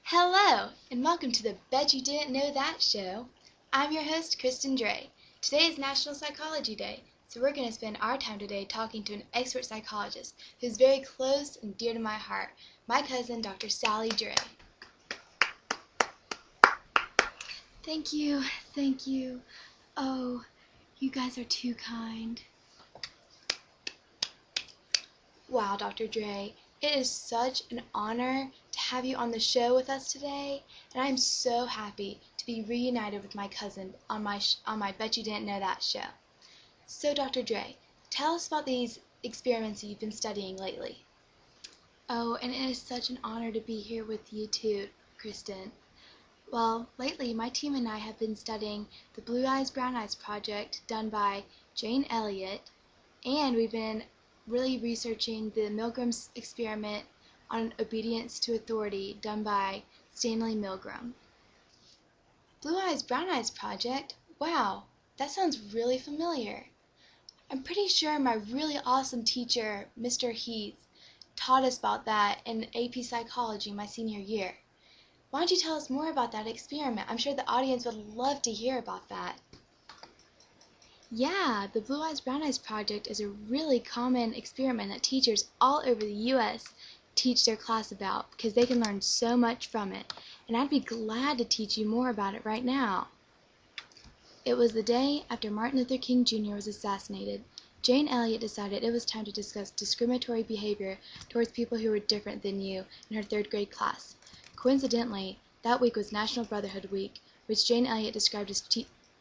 Hello, and welcome to the Bet You Didn't Know That show. I'm your host, Kristen Dre. Today is National Psychology Day, so we're going to spend our time today talking to an expert psychologist who's very close and dear to my heart, my cousin, Dr. Sally Dre. Thank you, thank you. Oh, you guys are too kind. Wow, Dr. Dre, it is such an honor to have you on the show with us today, and I'm so happy to be reunited with my cousin on my Bet You Didn't Know That show. So, Dr. Dre, tell us about these experiments that you've been studying lately. Oh, and it is such an honor to be here with you too, Kristen. Well, lately my team and I have been studying the Blue Eyes, Brown Eyes project done by Jane Elliott, and we've been really researching the Milgram's experiment on obedience to authority done by Stanley Milgram. Blue Eyes, Brown Eyes project? Wow, that sounds really familiar. I'm pretty sure my really awesome teacher, Mr. Heath, taught us about that in AP Psychology my senior year. Why don't you tell us more about that experiment? I'm sure the audience would love to hear about that. Yeah, the Blue Eyes, Brown Eyes project is a really common experiment that teachers all over the U.S. teach their class about because they can learn so much from it, and I'd be glad to teach you more about it right now. It was the day after Martin Luther King Jr. was assassinated. Jane Elliott decided it was time to discuss discriminatory behavior towards people who were different than you in her third grade class. Coincidentally, that week was National Brotherhood Week, which Jane Elliott described as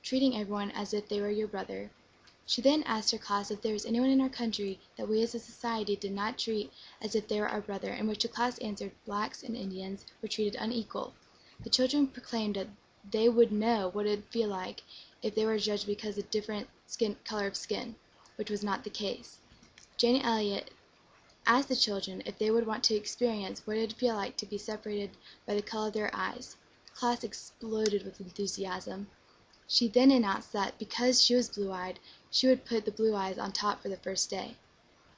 treating everyone as if they were your brother. She then asked her class if there was anyone in our country that we as a society did not treat as if they were our brother, in which the class answered blacks and Indians were treated unequal. The children proclaimed that they would know what it would feel like if they were judged because of different color of skin, which was not the case. Jane Elliott asked the children if they would want to experience what it would feel like to be separated by the color of their eyes. The class exploded with enthusiasm. She then announced that because she was blue-eyed, she would put the blue eyes on top for the first day.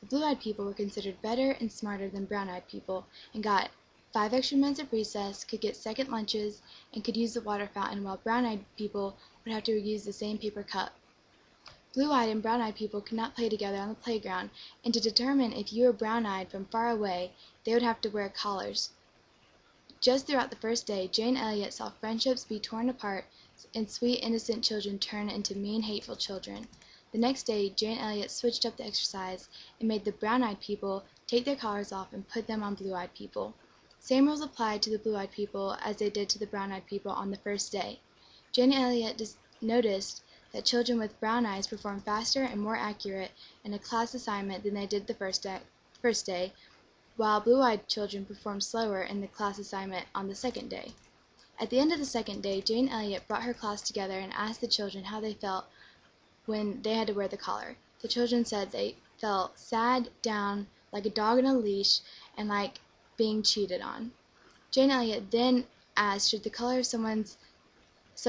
The blue-eyed people were considered better and smarter than brown-eyed people and got 5 extra minutes of recess, could get second lunches, and could use the water fountain, while brown-eyed people would have to use the same paper cup. Blue-eyed and brown-eyed people could not play together on the playground, and to determine if you were brown-eyed from far away, they would have to wear collars. Just throughout the first day, Jane Elliott saw friendships be torn apart and sweet, innocent children turn into mean, hateful children. The next day, Jane Elliott switched up the exercise and made the brown-eyed people take their collars off and put them on blue-eyed people. Same rules applied to the blue-eyed people as they did to the brown-eyed people on the first day. Jane Elliott noticed that children with brown eyes performed faster and more accurate in a class assignment than they did the first day, while blue-eyed children performed slower in the class assignment on the second day. At the end of the second day, Jane Elliott brought her class together and asked the children how they felt when they had to wear the collar. The children said they felt sad, down, like a dog on a leash, and like being cheated on. Jane Elliott then asked, should the color of some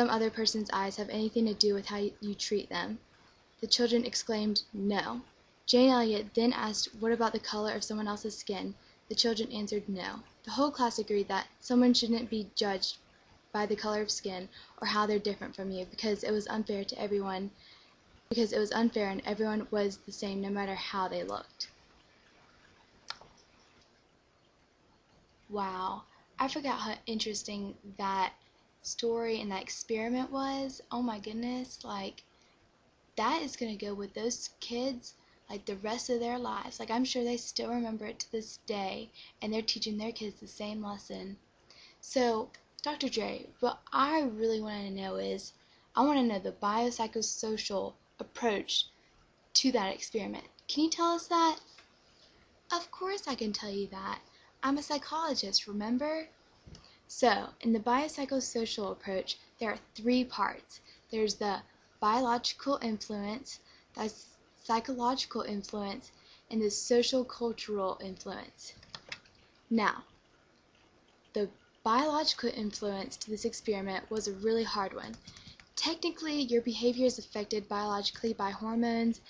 other person's eyes have anything to do with how you treat them? The children exclaimed, no. Jane Elliott then asked, what about the color of someone else's skin? The children answered no. The whole class agreed that someone shouldn't be judged by the color of skin or how they're different from you because it was unfair and everyone was the same no matter how they looked. Wow, I forgot how interesting that story and that experiment was. Oh my goodness, like that is going to go with those kids like the rest of their lives. Like I'm sure they still remember it to this day, and they're teaching their kids the same lesson. So, Dr. Dre, what I really want to know is, I want to know the biopsychosocial approach to that experiment. Can you tell us that? Of course I can tell you that. I'm a psychologist, remember? So, in the biopsychosocial approach, there are 3 parts. There's the biological influence, the psychological influence, and the social cultural influence. Now, the biological influence to this experiment was a really hard one. Technically, your behavior is affected biologically by hormones,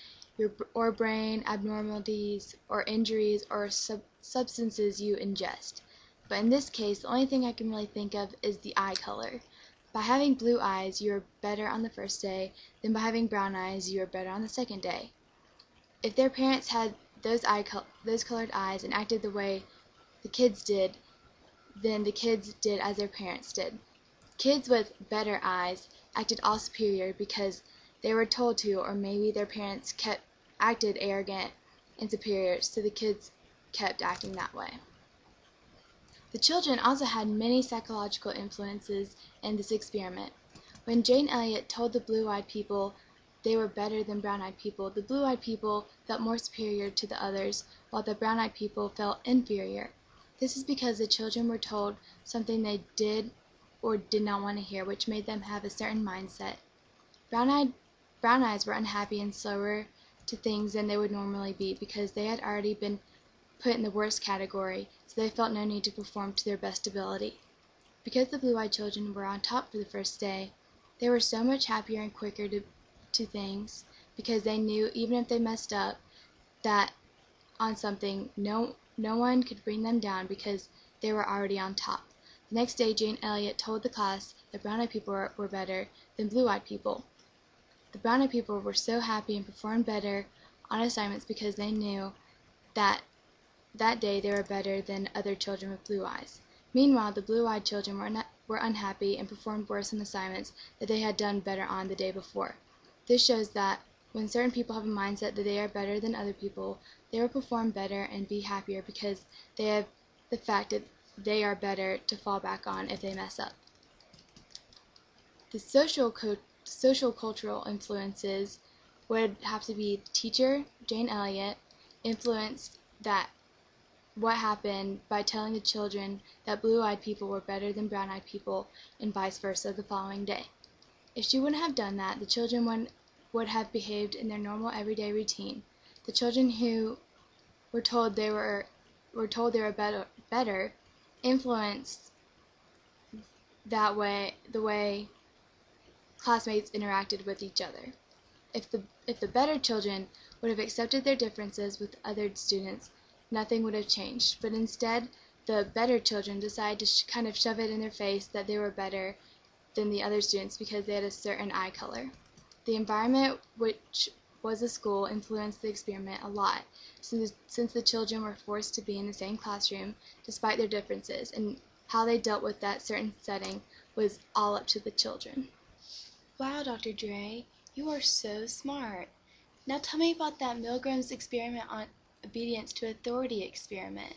or brain abnormalities, or injuries, or substances you ingest. But in this case, the only thing I can really think of is the eye color. By having blue eyes, you are better on the first day, then by having brown eyes, you are better on the second day. If their parents had those colored eyes and acted the way the kids did, then the kids did as their parents did. Kids with better eyes acted all superior because they were told to, or maybe their parents acted arrogant and superior, so the kids kept acting that way. The children also had many psychological influences in this experiment. When Jane Elliott told the blue-eyed people they were better than brown-eyed people, the blue-eyed people felt more superior to the others, while the brown-eyed people felt inferior. This is because the children were told something they did or did not want to hear, which made them have a certain mindset. Brown eyes were unhappy and slower to things than they would normally be because they had already been put in the worst category, so they felt no need to perform to their best ability. Because the blue-eyed children were on top for the first day, they were so much happier and quicker to things because they knew even if they messed up that on something, no one could bring them down because they were already on top. The next day, Jane Elliott told the class that brown-eyed people were better than blue-eyed people. The brown-eyed people were so happy and performed better on assignments because they knew that day they were better than other children with blue eyes. Meanwhile, the blue-eyed children were unhappy and performed worse on assignments that they had done better on the day before. This shows that when certain people have a mindset that they are better than other people, they will perform better and be happier because they have the fact that they are better to fall back on if they mess up. The social cultural influences would have to be the teacher, Jane Elliott, influenced what happened by telling the children that blue-eyed people were better than brown-eyed people and vice versa the following day. If she wouldn't have done that, the children would have behaved in their normal everyday routine. The children who were told they were better influenced the way classmates interacted with each other. If the better children would have accepted their differences with other students, nothing would have changed. But instead, the better children decided to kind of shove it in their face that they were better than the other students because they had a certain eye color. The environment, which was a school, influenced the experiment a lot, since the children were forced to be in the same classroom despite their differences, and how they dealt with that certain setting was all up to the children. Wow, Dr. Dre, you are so smart. Now tell me about that Milgram's experiment on obedience to authority experiment.